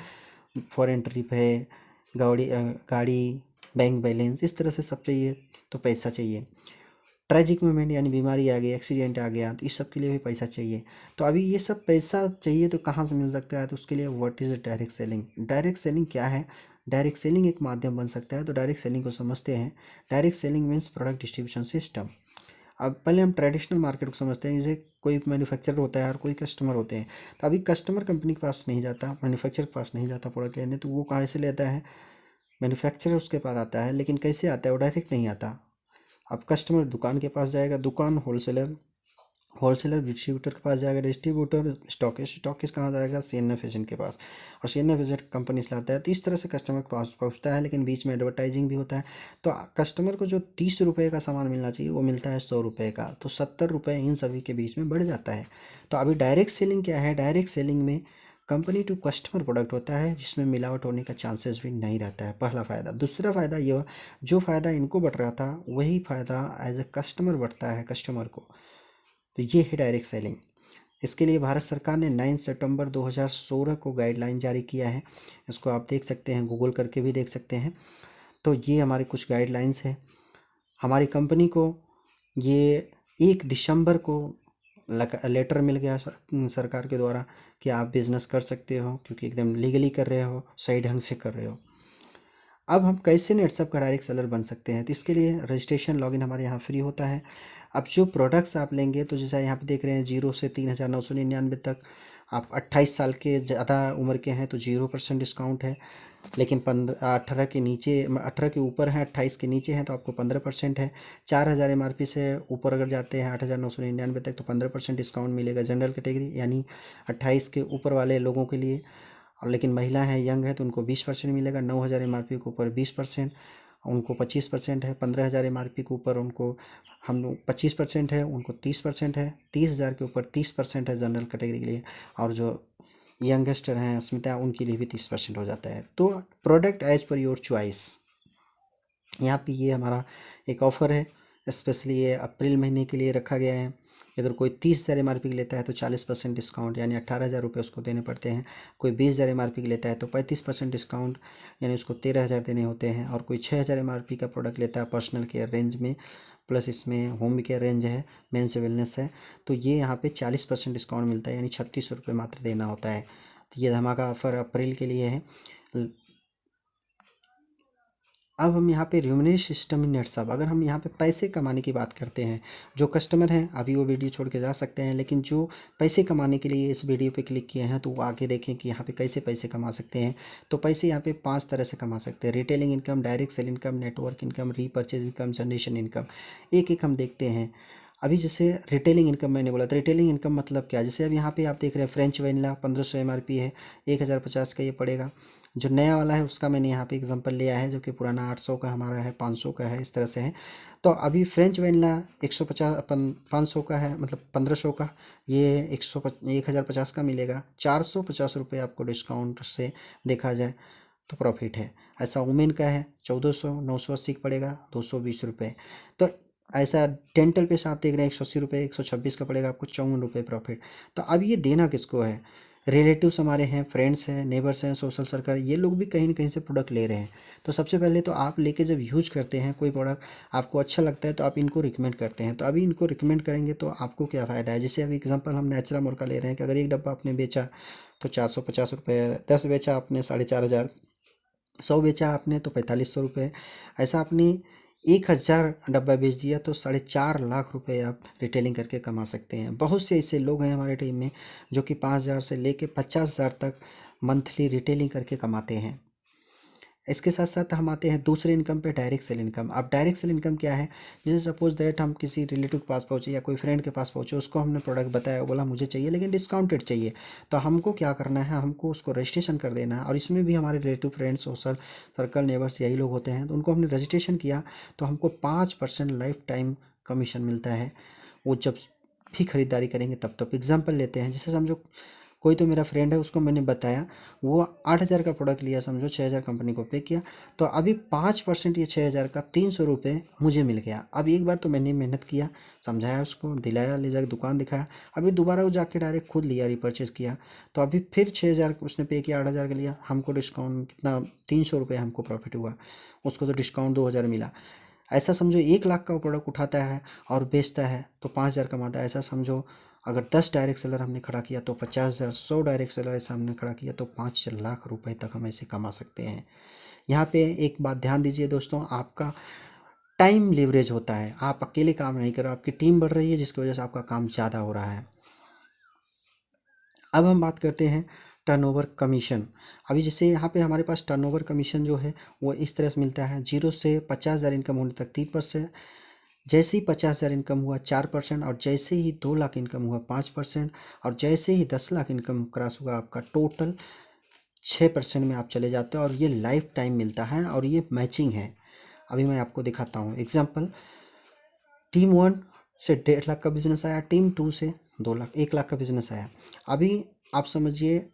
फॉरेन ट्रिप है, गाड़ी, बैंक बैलेंस, इस तरह से सब चाहिए तो पैसा चाहिए। ट्रेजिक मोमेंट यानी बीमारी आ गई, एक्सीडेंट आ गया, तो इस सब के लिए भी पैसा चाहिए। तो अभी ये सब पैसा चाहिए तो कहाँ से मिल सकता है? तो उसके लिए what is direct selling. Direct selling क्या है? डायरेक्ट सेलिंग एक माध्यम बन सकता है। तो डायरेक्ट सेलिंग को समझते हैं। Direct selling means product distribution system. अब पहले हम ट्रेडिशनल मार्केट को समझते हैं, जैसे कोई मैन्युफैक्चरर होता है और कोई कस्टमर होते हैं। तो अभी कस्टमर कंपनी के पास नहीं जाता, मैन्युफैक्चरर के पास नहीं जाता प्रोडक्ट लेने, तो वो कहाँ से लेता है? मैन्युफैक्चरर उसके पास आता है। लेकिन कैसे आता है? वो डायरेक्ट नहीं आता। अब कस्टमर दुकान के पास जाएगा, दुकान होलसेलर, होलसेलर डिस्ट्रीब्यूटर के पास जाएगा, डिस्ट्रीब्यूटर स्टॉकिस्ट, स्टॉकिस्ट कहाँ जाएगा? सीएनएफ एजेंट के पास, और सीएनएफ एजेंट कंपनी से लाता है। तो इस तरह से कस्टमर के पास पहुँचता है, लेकिन बीच में एडवर्टाइजिंग भी होता है। तो कस्टमर को जो 30 रुपये का सामान मिलना चाहिए वो मिलता है 100 रुपये का, तो 70 रुपये इन सभी के बीच में बढ़ जाता है। तो अभी डायरेक्ट सेलिंग क्या है? डायरेक्ट सेलिंग में कंपनी टू कस्टमर प्रोडक्ट होता है, जिसमें मिलावट होने का चांसेस भी नहीं रहता है। पहला फ़ायदा। दूसरा फ़ायदा ये हुआ, जो फ़ायदा इनको बढ़ रहा था वही फ़ायदा एज ए कस्टमर बढ़ता है कस्टमर को। तो ये है डायरेक्ट सेलिंग। इसके लिए भारत सरकार ने 9 सितंबर 2016 को गाइडलाइन जारी किया है। इसको आप देख सकते हैं, गूगल करके भी देख सकते हैं। तो ये हमारे कुछ गाइडलाइंस हैं। हमारी कंपनी को ये 1 दिसंबर को लेटर मिल गया सरकार के द्वारा कि आप बिज़नेस कर सकते हो, क्योंकि एकदम लीगली कर रहे हो, सही ढंग से कर रहे हो। अब हम कैसे नेटसप का डायरेक्ट सेलर बन सकते हैं? तो इसके लिए रजिस्ट्रेशन लॉगिन हमारे यहाँ फ्री होता है। अब जो प्रोडक्ट्स आप लेंगे, तो जैसा यहाँ पे देख रहे हैं 0 से 3,999 तक। आप 28 साल के ज़्यादा उम्र के हैं तो 0% डिस्काउंट है। लेकिन 18 के नीचे, 18 के ऊपर हैं, 28 के नीचे हैं तो आपको 15% है। 4,000 MRP से ऊपर अगर जाते हैं 8,999 तक तो 15% डिस्काउंट मिलेगा जनरल कैटेगरी यानी 28 के ऊपर वाले लोगों के लिए। और लेकिन महिला है, यंग है, तो उनको 20% मिलेगा। 9,000 MRP के ऊपर 20%, उनको 25% है। 15,000 MRP के ऊपर उनको हम लोग 25% है, उनको 30% है। 30,000 के ऊपर 30% है जनरल कैटेगरी के लिए। और जो यंगस्टर हैं स्मिता, उनके लिए भी 30% हो जाता है। तो product as per your choice. यहाँ पे ये हमारा एक ऑफ़र है, स्पेशली ये अप्रैल महीने के लिए रखा गया है। अगर कोई 30,000 MRP लेता है तो 40% डिस्काउंट यानी 18,000 रुपये उसको देने पड़ते हैं। कोई 20,000 MRP लेता है तो 35% डिस्काउंट यानी उसको 13,000 देने होते हैं। और कोई 6,000 MRP का प्रोडक्ट लेता है पर्सनल केयर रेंज में, प्लस इसमें होम केयर रेंज है, मेंस वेलनेस है, तो ये यहाँ पे 40% डिस्काउंट मिलता है यानी 3600 रुपये मात्र देना होता है। तो ये धमाका ऑफ़र अप्रैल के लिए है। अब हम यहाँ पे रेम्यूनरेशन सिस्टम इन नेटसप, अगर हम यहाँ पे पैसे कमाने की बात करते हैं, जो कस्टमर हैं अभी वो वीडियो छोड़ के जा सकते हैं, लेकिन जो पैसे कमाने के लिए इस वीडियो पे क्लिक किए हैं तो वो आगे देखें कि यहाँ पे कैसे पैसे कमा सकते हैं। तो पैसे यहाँ पे 5 तरह से कमा सकते हैं: retailing income, direct sale income, network income, repurchase income, generation income. एक एक हम देखते हैं। अभी जैसे रिटेलिंग इनकम मैंने बोला, तो रिटेलिंग इनकम मतलब क्या? जैसे अब यहाँ पे आप देख रहे हैं फ्रेंच वैनिला 1500 MRP है, 1,050 का ये पड़ेगा। जो नया वाला है उसका मैंने यहाँ पे एग्जांपल लिया है, जो कि पुराना 800 का हमारा है, 500 का है, इस तरह से है। तो अभी फ्रेंच वैनिला 150 500 का है, मतलब 1500 का, ये 1,050 का मिलेगा। 450 रुपये आपको डिस्काउंट से देखा जाए तो प्रॉफिट है। ऐसा वुमेन का है 1,400, 980 का पड़ेगा 220 रुपये। तो ऐसा डेंटल पे से आप देख रहे हैं 180 रुपये, 126 का पड़ेगा आपको 54 रुपये प्रॉफिट। तो अब ये देना किसको है? रिलेटिव्स हमारे हैं, फ्रेंड्स हैं, नेबर्स हैं, सोशल सर्कल, ये लोग भी कहीं ना कहीं से प्रोडक्ट ले रहे हैं। तो सबसे पहले तो आप लेके जब यूज करते हैं कोई प्रोडक्ट, आपको अच्छा लगता है तो आप इनको रिकमेंड करते हैं। तो अभी इनको रिकमेंड करेंगे तो आपको क्या फ़ायदा है? जैसे अभी एग्जांपल हम नेचुरा मोर का ले रहे हैं कि अगर एक डब्बा आपने बेचा तो 450 रुपये, 10 बेचा आपने 4,500, 100 बेचा आपने तो 4,500 रुपये। ऐसा आपने 1,000 डब्बा बेच दिया तो 4.5 लाख रुपए आप रिटेलिंग करके कमा सकते हैं। बहुत से ऐसे लोग हैं हमारे टीम में जो कि 5,000 से लेके 50,000 तक मंथली रिटेलिंग करके कमाते हैं। इसके साथ साथ हम आते हैं दूसरे इनकम पे, डायरेक्ट सेल इनकम। अब डायरेक्ट सेल इनकम क्या है? जैसे सपोज दैट हम किसी रिलेटिव के पास पहुँचे या कोई फ्रेंड के पास पहुँचे, उसको हमने प्रोडक्ट बताया, बोला मुझे चाहिए लेकिन डिस्काउंटेड चाहिए। तो हमको क्या करना है? हमको उसको रजिस्ट्रेशन कर देना है। और इसमें भी हमारे relative, friends, social circle, neighbours यही लोग होते हैं। तो उनको हमने रजिस्ट्रेशन किया तो हमको 5% लाइफ टाइम कमीशन मिलता है। वो जब भी खरीदारी करेंगे तब। तो एग्जाम्पल लेते हैं, जैसे समझो कोई तो मेरा फ्रेंड है, उसको मैंने बताया, वो 8,000 का प्रोडक्ट लिया, समझो 6,000 कंपनी को पे किया, तो अभी 5% ये 6,000 का 300 रुपये मुझे मिल गया। अब एक बार तो मैंने मेहनत किया, समझाया उसको, दिलाया, ले जाकर दुकान दिखाया। अभी दोबारा वो जाके डायरेक्ट खुद लिया, रिपर्चेज़ किया, तो अभी फिर 6,000 उसने पे किया, 8,000 का लिया, हमको डिस्काउंट कितना, 300 रुपये हमको प्रॉफिट हुआ। उसको तो डिस्काउंट 2,000 मिला। ऐसा समझो 1 लाख का वो प्रोडक्ट उठाता है और बेचता है तो 5,000 कमाता है। ऐसा समझो अगर 10 डायरेक्ट सेलर हमने खड़ा किया तो 50,000, 100 डायरेक्ट सेलर ऐसा हमने खड़ा किया तो 5 लाख रुपए तक हम ऐसे कमा सकते हैं। यहाँ पे एक बात ध्यान दीजिए दोस्तों, आपका टाइम लीवरेज होता है। आप अकेले काम नहीं कर रहे, आपकी टीम बढ़ रही है जिसकी वजह से आपका काम ज़्यादा हो रहा है। अब हम बात करते हैं टर्नओवर कमीशन। अभी जैसे यहाँ पे हमारे पास टर्नओवर कमीशन जो है वो इस तरह से मिलता है, 0 से 50,000 इनकम होने तक 3%, जैसे ही 50,000 इनकम हुआ 4%, और जैसे ही 2 लाख इनकम हुआ 5%, और जैसे ही 10 लाख इनकम क्रॉस हुआ आपका टोटल 6% में आप चले जाते हो। और ये लाइफ टाइम मिलता है और ये मैचिंग है। अभी मैं आपको दिखाता हूँ एग्जांपल। टीम 1 से 1.5 लाख का बिजनेस आया, टीम 2 से 2 लाख, 1 लाख का बिजनेस आया। अभी आप समझिए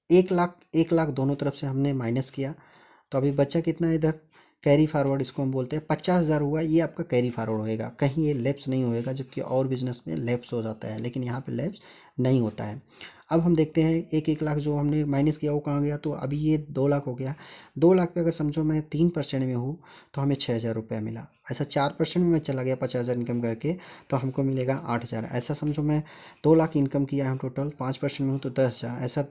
1 लाख, 1 लाख दोनों तरफ से हमने माइनस किया, तो अभी बच्चा कितना है इधर, कैरी फॉरवर्ड इसको हम बोलते हैं, 50,000 हुआ, ये आपका कैरी फॉरवर्ड होएगा, कहीं ये लैप्स नहीं होएगा। जबकि और बिजनेस में लैप्स हो जाता है लेकिन यहाँ पे लैप्स नहीं होता है। अब हम देखते हैं 1 लाख जो हमने माइनस किया वो कहाँ गया, तो अभी ये 2 लाख हो गया। 2 लाख पे अगर समझो मैं 3% में हूँ तो हमें 6,000 रुपया मिला। ऐसा 4% में मैं चला गया 50,000 इनकम करके तो हमको मिलेगा 8,000। ऐसा समझो मैं 2 लाख इनकम किया है टोटल, 5% में हूँ तो 10,000। ऐसा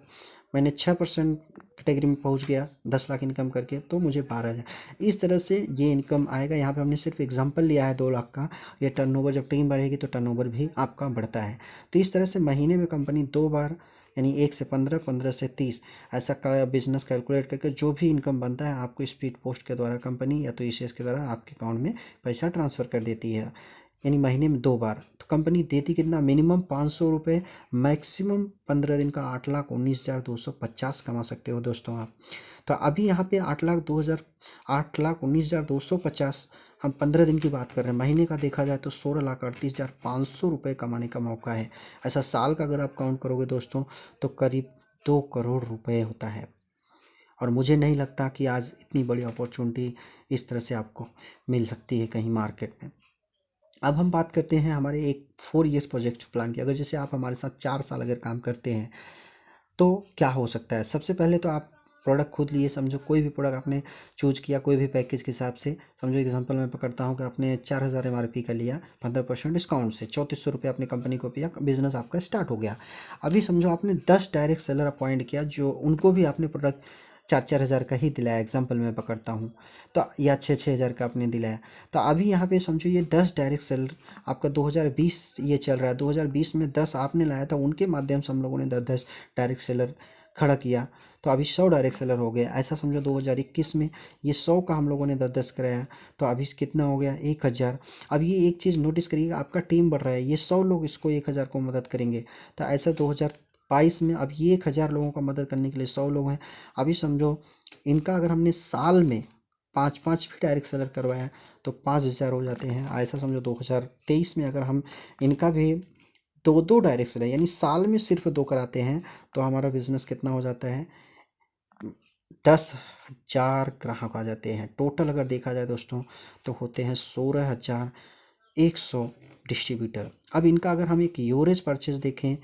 मैंने 6% कैटेगरी में पहुंच गया 10 लाख इनकम करके तो मुझे 12,000। इस तरह से ये इनकम आएगा। यहाँ पे हमने सिर्फ एग्जांपल लिया है 2 लाख का। ये टर्नओवर, जब टीम बढ़ेगी तो टर्नओवर भी आपका बढ़ता है। तो इस तरह से महीने में कंपनी 2 बार, यानी 1 से 15, 15 से 30, ऐसा का बिजनेस कैलकुलेट करके जो भी इनकम बनता है आपको स्पीड पोस्ट के द्वारा कंपनी या तो ईसीएस के द्वारा आपके अकाउंट में पैसा ट्रांसफ़र कर देती है। यानी महीने में 2 बार। तो कंपनी देती कितना, मिनिमम 500 रुपये, मैक्सिमम 15 दिन का 8,19,250 कमा सकते हो दोस्तों आप। तो अभी यहाँ पे 8,19,250 हम 15 दिन की बात कर रहे हैं। महीने का देखा जाए तो 16,38,500 रुपये कमाने का मौका है। ऐसा साल का अगर आप काउंट करोगे दोस्तों तो करीब 2 करोड़ रुपये होता है। और मुझे नहीं लगता कि आज इतनी बड़ी अपॉर्चुनिटी इस तरह से आपको मिल सकती है कहीं मार्केट में। अब हम बात करते हैं हमारे एक 4 ईयर्स प्रोजेक्ट प्लान की। अगर जैसे आप हमारे साथ 4 साल अगर काम करते हैं तो क्या हो सकता है? सबसे पहले तो आप प्रोडक्ट खुद लिए, समझो कोई भी प्रोडक्ट आपने चूज किया कोई भी पैकेज के हिसाब से। समझो एग्जांपल मैं पकड़ता हूँ कि आपने 4,000 MRP का लिया, 15% डिस्काउंट से 3,400 रुपये अपनी कंपनी को पिया, बिजनेस आपका स्टार्ट हो गया। अभी समझो आपने 10 डायरेक्ट सेलर अपॉइंट किया जो उनको भी आपने प्रोडक्ट 4,000 का ही दिलाया, एग्जाम्पल मैं पकड़ता हूँ, तो या 6,000 का आपने दिलाया। तो अभी यहाँ पे समझो ये 10 डायरेक्ट सेलर आपका 2020 ये चल रहा है, 2020 में 10 आपने लाया था, उनके माध्यम से हम लोगों ने 10-10 डायरेक्ट सेलर खड़ा किया तो अभी 100 डायरेक्ट सेलर हो गया। ऐसा समझो 2021 में ये 100 का हम लोगों ने 10-10 कराया तो अभी कितना हो गया, 1,000। अब ये एक चीज़ नोटिस करिएगा, आपका टीम बढ़ रहा है, ये 100 लोग इसको 1,000 को मदद करेंगे। तो ऐसा 2022 में अब ये 1,000 लोगों का मदद करने के लिए 100 लोग हैं। अभी समझो इनका अगर हमने साल में 5-5 भी डायरेक्ट सेलर करवाया तो 5,000 हो जाते हैं। ऐसा समझो 2023 में अगर हम इनका भी 2-2 डायरेक्ट सेलर, यानी साल में सिर्फ 2 कराते हैं तो हमारा बिजनेस कितना हो जाता है, 10,000 ग्राहक आ जाते हैं। टोटल अगर देखा जाए दोस्तों तो होते हैं 16,000 100 डिस्ट्रीब्यूटर। अब इनका अगर हम एक एवरेज परचेज देखें,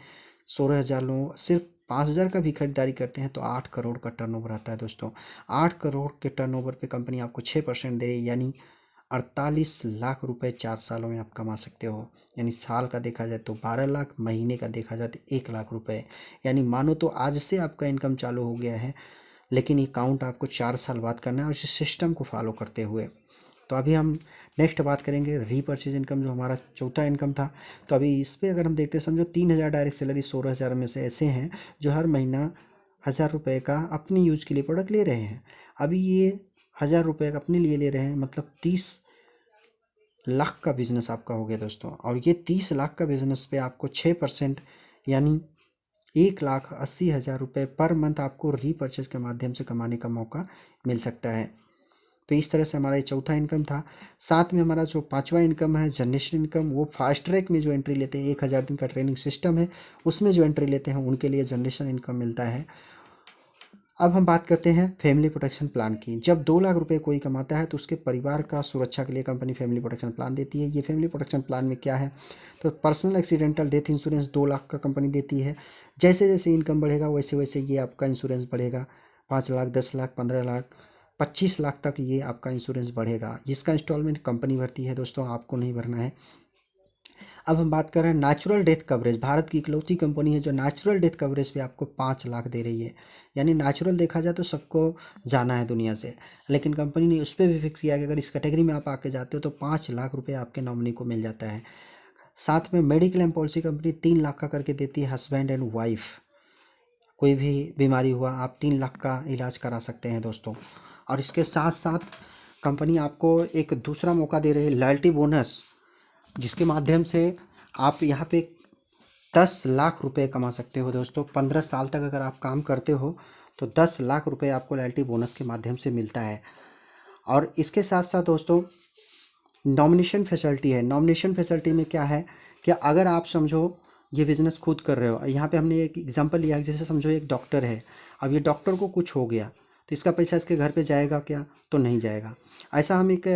16,000 लोग सिर्फ 5,000 का भी खरीदारी करते हैं तो 8 करोड़ का टर्नओवर आता है दोस्तों। 8 करोड़ के टर्नओवर पे कंपनी आपको 6% दे रही है, यानी 48 लाख रुपए 4 सालों में आप कमा सकते हो। यानी साल का देखा जाए तो 12 लाख, महीने का देखा जाए तो 1 लाख रुपए। यानी मानो तो आज से आपका इनकम चालू हो गया है, लेकिन ये काउंट आपको 4 साल बाद करना है और इस सिस्टम को फॉलो करते हुए। तो अभी हम नेक्स्ट बात करेंगे रीपर्चेज इनकम, जो हमारा चौथा इनकम था। तो अभी इस पे अगर हम देखते हैं, समझो 3,000 डायरेक्ट सैलरी, 16,000 में से ऐसे हैं जो हर महीना 1,000 रुपये का अपनी यूज के लिए प्रोडक्ट ले रहे हैं। अभी ये 1,000 रुपये अपने लिए ले रहे हैं, मतलब 30 लाख का बिजनेस आपका हो गया दोस्तों। और ये 30 लाख का बिजनेस पे आपको 6% यानी 1,80,000 रुपये पर मंथ आपको रीपर्चेज के माध्यम से कमाने का मौका मिल सकता है। तो इस तरह से हमारा ये चौथा इनकम था। साथ में हमारा जो पांचवा इनकम है जनरेशन इनकम, वो फास्ट ट्रैक में जो एंट्री लेते हैं, 1,000 दिन का ट्रेनिंग सिस्टम है, उसमें जो एंट्री लेते हैं उनके लिए जनरेशन इनकम मिलता है। अब हम बात करते हैं फैमिली प्रोटेक्शन प्लान की। जब 2 लाख रुपए कोई कमाता है तो उसके परिवार का सुरक्षा के लिए कंपनी फैमिली प्रोटेक्शन प्लान देती है। ये फैमिली प्रोटेक्शन प्लान में क्या है, तो personal accidental death insurance 2 lakh का कंपनी देती है। जैसे जैसे इनकम बढ़ेगा वैसे वैसे ये आपका इंश्योरेंस बढ़ेगा। 5 लाख, 10 लाख, 15 लाख, 25 लाख तक ये आपका इंश्योरेंस बढ़ेगा। इसका इंस्टॉलमेंट कंपनी भरती है दोस्तों, आपको नहीं भरना है। अब हम बात कर रहे हैं नेचुरल डेथ कवरेज। भारत की इकलौती कंपनी है जो नेचुरल डेथ कवरेज पे आपको 5 लाख दे रही है। यानी नेचुरल देखा जाए तो सबको जाना है दुनिया से, लेकिन कंपनी ने उस पर भी फिक्स किया कि अगर इस कैटेगरी में आप आके जाते हो तो 5 लाख रुपये आपके नॉमिनी को मिल जाता है। साथ में mediclaim and policy company 3 lakh का करके देती है। हस्बैंड एंड वाइफ कोई भी बीमारी हुआ आप 3 लाख का इलाज करा सकते हैं दोस्तों। और इसके साथ साथ कंपनी आपको एक दूसरा मौका दे रही है, लॉयल्टी बोनस, जिसके माध्यम से आप यहाँ पे 10 लाख रुपए कमा सकते हो दोस्तों। 15 साल तक अगर आप काम करते हो तो 10 लाख रुपए आपको लॉयल्टी बोनस के माध्यम से मिलता है। और इसके साथ साथ दोस्तों नॉमिनेशन फैसिलिटी है। नॉमिनेशन फैसिलिटी में क्या है कि अगर आप समझो ये बिज़नेस खुद कर रहे हो, यहाँ पे हमने एक एग्जांपल लिया है, जैसे समझो एक डॉक्टर है, अब ये डॉक्टर को कुछ हो गया तो इसका पैसा इसके घर पे जाएगा क्या, तो नहीं जाएगा। ऐसा हम एक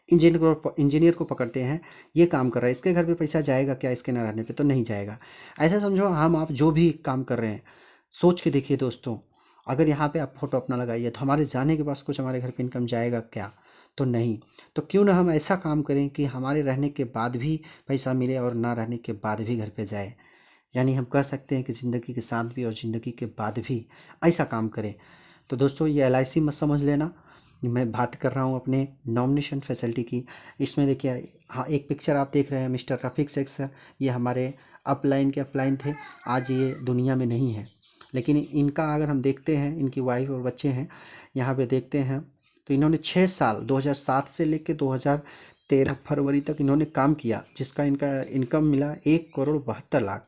इंजीनियर को पकड़ते हैं, ये काम कर रहा है, इसके घर पे पैसा जाएगा क्या इसके न रहने पे, तो नहीं जाएगा। ऐसा समझो हम आप जो भी काम कर रहे हैं, सोच के देखिए दोस्तों, अगर यहाँ पे आप फोटो अपना लगाइए तो हमारे जाने के बाद कुछ हमारे घर पे इनकम जाएगा क्या, तो नहीं। तो क्यों ना हम ऐसा काम करें कि हमारे रहने के बाद भी पैसा मिले और ना रहने के बाद भी घर पे जाए। यानी हम कह सकते हैं कि ज़िंदगी के साथ भी और ज़िंदगी के बाद भी ऐसा काम करें। तो दोस्तों ये LIC मत समझ लेना, मैं बात कर रहा हूँ अपने नॉमिनेशन फैसिलिटी की। इसमें देखिए, हाँ, एक पिक्चर आप देख रहे हैं मिस्टर रफ़ीक शेख सर, ये हमारे अपलाइन के अपलाइन थे, आज ये दुनिया में नहीं है। लेकिन इनका अगर हम देखते हैं, इनकी वाइफ और बच्चे हैं यहाँ पे देखते हैं, तो इन्होंने 6 साल 2007 से लेकर 2013 फरवरी तक इन्होंने काम किया, जिसका इनका इनकम मिला 1,72,00,000।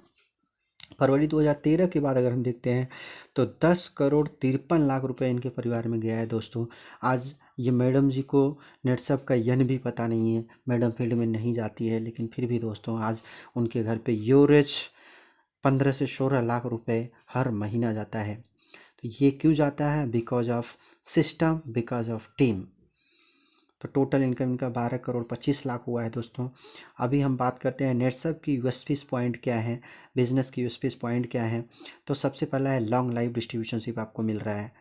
फरवरी 2013 के बाद अगर हम देखते हैं तो 10,53,00,000 रुपए इनके परिवार में गया है दोस्तों। आज ये मैडम जी को नेटसप का यन भी पता नहीं है, मैडम फील्ड में नहीं जाती है, लेकिन फिर भी दोस्तों आज उनके घर पे एवरेज 15 से 16 लाख रुपए हर महीना जाता है। तो ये क्यों जाता है, because of system, because of team. तो टोटल इनकम इनका 12,25,00,000 हुआ है दोस्तों। अभी हम बात करते हैं नेटसप की यूएसपीज पॉइंट क्या है, बिजनेस की यूएसपीज पॉइंट क्या है। तो सबसे पहला है लॉन्ग लाइफ डिस्ट्रीब्यूशनशिप आपको मिल रहा है।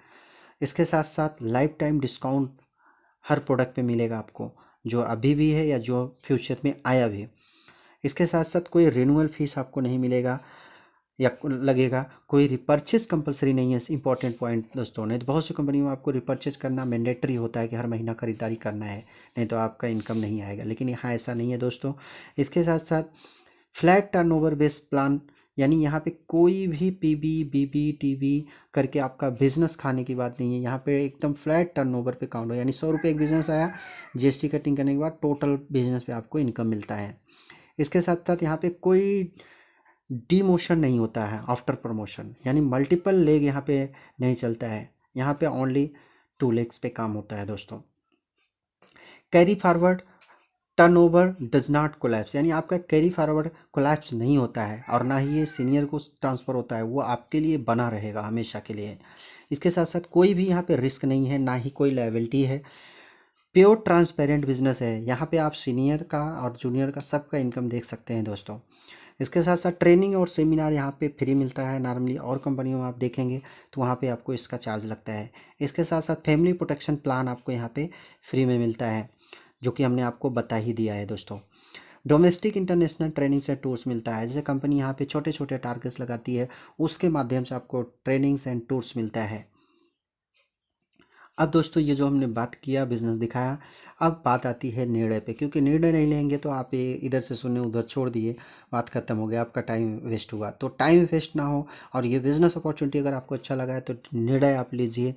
इसके साथ साथ लाइफ टाइम डिस्काउंट हर प्रोडक्ट पे मिलेगा आपको, जो अभी भी है या जो फ्यूचर में आया भी। इसके साथ साथ कोई रिन्यूअल फीस आपको नहीं मिलेगा या लगेगा, कोई रिपर्चेज कंपलसरी नहीं है। इंपॉर्टेंट पॉइंट दोस्तों, नहीं तो बहुत सी कंपनी में आपको रिपर्चेज करना मैंडेटरी होता है कि हर महीना खरीदारी करना है, नहीं तो आपका इनकम नहीं आएगा, लेकिन यहाँ ऐसा नहीं है दोस्तों। इसके साथ साथ फ्लैट टर्नओवर बेस्ड प्लान, यानी यहाँ पे कोई भी PB BB TB करके आपका बिजनेस खाने की बात नहीं है। यहाँ पे एकदम फ्लैट टर्नओवर पे काउंट हो, यानी 100 रुपये एक बिजनेस आया, GST कटिंग करने के बाद टोटल बिजनेस पे आपको इनकम मिलता है। इसके साथ साथ यहाँ पे कोई डीमोशन नहीं होता है आफ्टर प्रमोशन, यानी मल्टीपल लेग यहाँ पे नहीं चलता है, यहाँ पे ओनली 2 लेग्स पे काम होता है दोस्तों। Carry forward turnover does not collapse, यानी आपका कैरी फॉरवर्ड कोलैप्स नहीं होता है और ना ही ये सीनियर को ट्रांसफ़र होता है, वो आपके लिए बना रहेगा हमेशा के लिए। इसके साथ साथ कोई भी यहाँ पे रिस्क नहीं है, ना ही कोई लायबिलिटी है। प्योर ट्रांसपेरेंट बिजनेस है। यहाँ पे आप सीनियर का और जूनियर का सबका इनकम देख सकते हैं दोस्तों। इसके साथ साथ ट्रेनिंग और सेमिनार यहाँ पे फ्री मिलता है। नॉर्मली और कंपनियों में आप देखेंगे तो वहाँ पे आपको इसका चार्ज लगता है। इसके साथ साथ फैमिली प्रोटेक्शन प्लान आपको यहाँ पे फ्री में मिलता है, जो कि हमने आपको बता ही दिया है दोस्तों। Domestic international trainings and tours मिलता है। जैसे कंपनी यहाँ पे छोटे छोटे टारगेट्स लगाती है, उसके माध्यम से आपको ट्रेनिंग्स एंड टूर्स मिलता है। अब दोस्तों ये जो हमने बात किया, बिजनेस दिखाया, अब बात आती है निर्णय पे, क्योंकि निर्णय नहीं लेंगे तो आप ये इधर से सुने उधर छोड़ दिए, बात खत्म हो गया, आपका टाइम वेस्ट हुआ। तो टाइम वेस्ट ना हो और ये बिज़नेस अपॉर्चुनिटी अगर आपको अच्छा लगा है तो निर्णय आप लीजिए,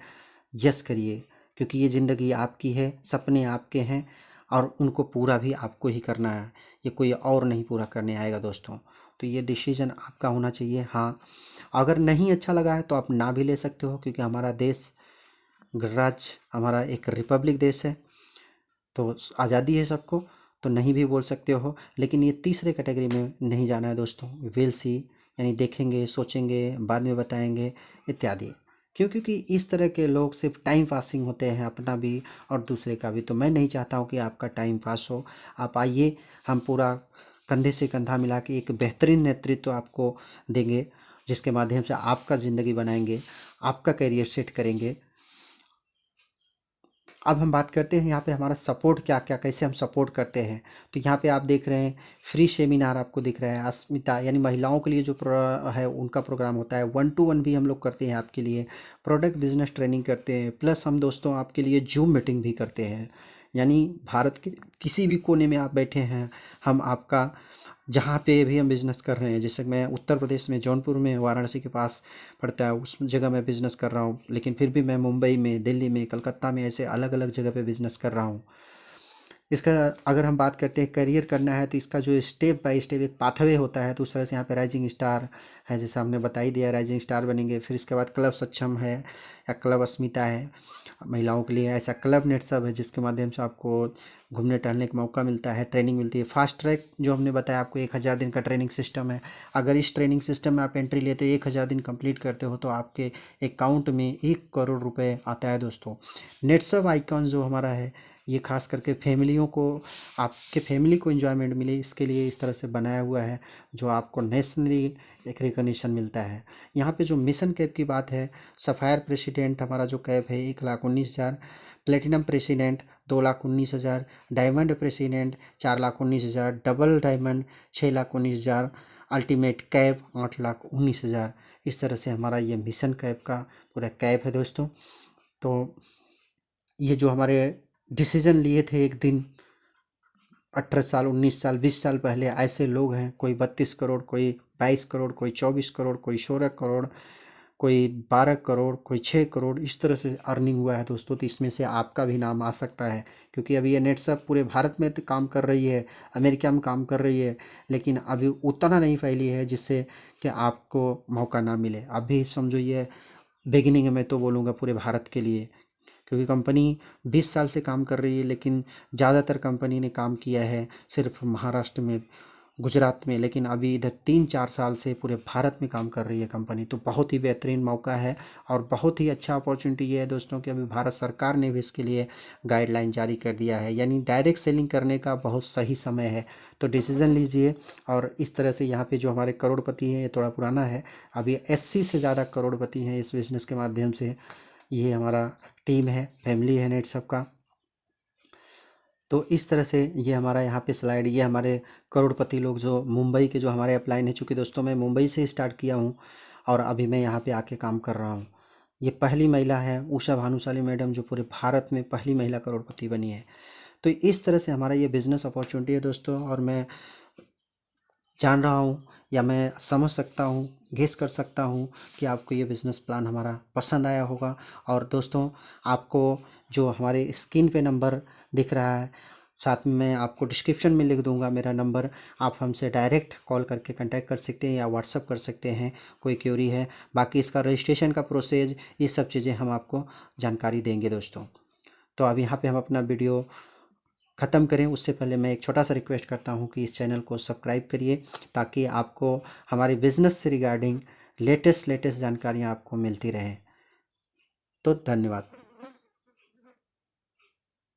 यस करिए, क्योंकि ये ज़िंदगी आपकी है, सपने आपके हैं और उनको पूरा भी आपको ही करना है। ये कोई और नहीं पूरा करने आएगा दोस्तों। तो ये डिसीजन आपका होना चाहिए। हाँ, अगर नहीं अच्छा लगा है तो आप ना भी ले सकते हो, क्योंकि हमारा देश गणराज्य, हमारा एक रिपब्लिक देश है, तो आज़ादी है सबको, तो नहीं भी बोल सकते हो। लेकिन ये तीसरे कैटेगरी में नहीं जाना है दोस्तों, विल सी, यानी देखेंगे, सोचेंगे, बाद में बताएंगे इत्यादि। क्यों? क्योंकि इस तरह के लोग सिर्फ टाइम पासिंग होते हैं, अपना भी और दूसरे का भी। तो मैं नहीं चाहता हूँ कि आपका टाइम पास हो। आप आइए, हम पूरा कंधे से कंधा मिला के एक बेहतरीन नेतृत्व आपको देंगे, जिसके माध्यम से आपका ज़िंदगी बनाएंगे, आपका करियर सेट करेंगे। अब हम बात करते हैं यहाँ पे हमारा सपोर्ट क्या क्या, कैसे हम सपोर्ट करते हैं। तो यहाँ पे आप देख रहे हैं फ्री सेमिनार आपको दिख रहा है। अस्मिता यानी महिलाओं के लिए जो है उनका प्रोग्राम होता है। 1-to-1 भी हम लोग करते हैं आपके लिए। प्रोडक्ट बिजनेस ट्रेनिंग करते हैं, प्लस हम दोस्तों आपके लिए जूम मीटिंग भी करते हैं। यानी भारत के किसी भी कोने में आप बैठे हैं, हम आपका जहाँ पे भी हम बिज़नेस कर रहे हैं, जैसे मैं उत्तर प्रदेश में जौनपुर में, वाराणसी के पास पड़ता है, उस जगह मैं बिज़नेस कर रहा हूँ, लेकिन फिर भी मैं मुंबई में, दिल्ली में, कलकत्ता में, ऐसे अलग अलग जगह पे बिज़नेस कर रहा हूँ। इसका अगर हम बात करते हैं करियर करना है तो इसका जो स्टेप बाय स्टेप एक पाथवे होता है, तो उस तरह से यहाँ पे राइजिंग स्टार है, जैसा हमने बता ही दिया, राइजिंग स्टार बनेंगे। फिर इसके बाद क्लब सक्षम है या क्लब अस्मिता है महिलाओं के लिए। ऐसा क्लब नेट सब है जिसके माध्यम से आपको घूमने टहलने का मौका मिलता है, ट्रेनिंग मिलती है। फास्ट ट्रैक जो हमने बताया आपको, 1000 दिन का ट्रेनिंग सिस्टम है। अगर इस ट्रेनिंग सिस्टम में आप एंट्री लेते हो, 1000 दिन कंप्लीट करते हो, तो आपके अकाउंट में 1 करोड़ रुपए आता है दोस्तों। नेटसब आइकॉन जो हमारा है, ये खास करके फैमिलियों को, आपके फैमिली को एंजॉयमेंट मिले इसके लिए इस तरह से बनाया हुआ है, जो आपको नेशनली एक रिकॉग्निशन मिलता है। यहाँ पे जो मिशन कैप की बात है, सफ़ायर प्रेसिडेंट हमारा जो कैप है 1,19,000, platinum president 2,19,000, diamond president 4,19,000, double diamond 6,19,000, ultimate cap 8,19,000। इस तरह से हमारा ये मिशन कैप का पूरा कैप है दोस्तों। तो ये जो हमारे डिसीजन लिए थे एक दिन 18 साल, 19 साल, 20 साल पहले, ऐसे लोग हैं, कोई 32 करोड़, कोई 22 करोड़, कोई 24 करोड़, कोई 16 करोड़, कोई 12 करोड़, कोई 6 करोड़, इस तरह से अर्निंग हुआ है दोस्तों। तो इसमें से आपका भी नाम आ सकता है, क्योंकि अभी ये नेटसब पूरे भारत में तो काम कर रही है, अमेरिका में काम कर रही है, लेकिन अभी उतना नहीं फैली है जिससे कि आपको मौका ना मिले। अभी समझो ये बिगिनिंग है, मैं तो बोलूँगा पूरे भारत के लिए, क्योंकि कंपनी 20 साल से काम कर रही है, लेकिन ज़्यादातर कंपनी ने काम किया है सिर्फ महाराष्ट्र में, गुजरात में, लेकिन अभी इधर 3-4 साल से पूरे भारत में काम कर रही है कंपनी। तो बहुत ही बेहतरीन मौका है और बहुत ही अच्छा अपॉर्चुनिटी ये है दोस्तों कि अभी भारत सरकार ने भी इसके लिए गाइडलाइन जारी कर दिया है, यानी डायरेक्ट सेलिंग करने का बहुत सही समय है। तो डिसीज़न लीजिए। और इस तरह से यहाँ पे जो हमारे करोड़पति हैं, ये थोड़ा पुराना है, अभी 80 से ज़्यादा करोड़पति हैं इस बिज़नेस के माध्यम से। ये हमारा टीम है, फैमिली है नेट सबका। तो इस तरह से ये हमारा यहाँ पे स्लाइड, ये हमारे करोड़पति लोग जो मुंबई के जो हमारे अपलाइन है। चूँकि दोस्तों मैं मुंबई से स्टार्ट किया हूँ और अभी मैं यहाँ पे आके काम कर रहा हूँ। ये पहली महिला है उषा भानुशाली मैडम, जो पूरे भारत में पहली महिला करोड़पति बनी है। तो इस तरह से हमारा ये बिज़नेस अपॉर्चुनिटी है दोस्तों। और मैं जान रहा हूँ या मैं समझ सकता हूँ, गेस कर सकता हूँ कि आपको ये बिज़नेस प्लान हमारा पसंद आया होगा। और दोस्तों आपको जो हमारे स्क्रीन पे नंबर दिख रहा है, साथ में मैं आपको डिस्क्रिप्शन में लिख दूंगा मेरा नंबर, आप हमसे डायरेक्ट कॉल करके कांटेक्ट कर सकते हैं या व्हाट्सअप कर सकते हैं, कोई क्यूरी है। बाकी इसका रजिस्ट्रेशन का प्रोसेस, ये सब चीज़ें हम आपको जानकारी देंगे दोस्तों। तो अब यहाँ पे हम अपना वीडियो ख़त्म करें उससे पहले मैं एक छोटा सा रिक्वेस्ट करता हूँ कि इस चैनल को सब्सक्राइब करिए, ताकि आपको हमारे बिज़नेस से रिगार्डिंग लेटेस्ट जानकारियाँ आपको मिलती रहे। तो धन्यवाद।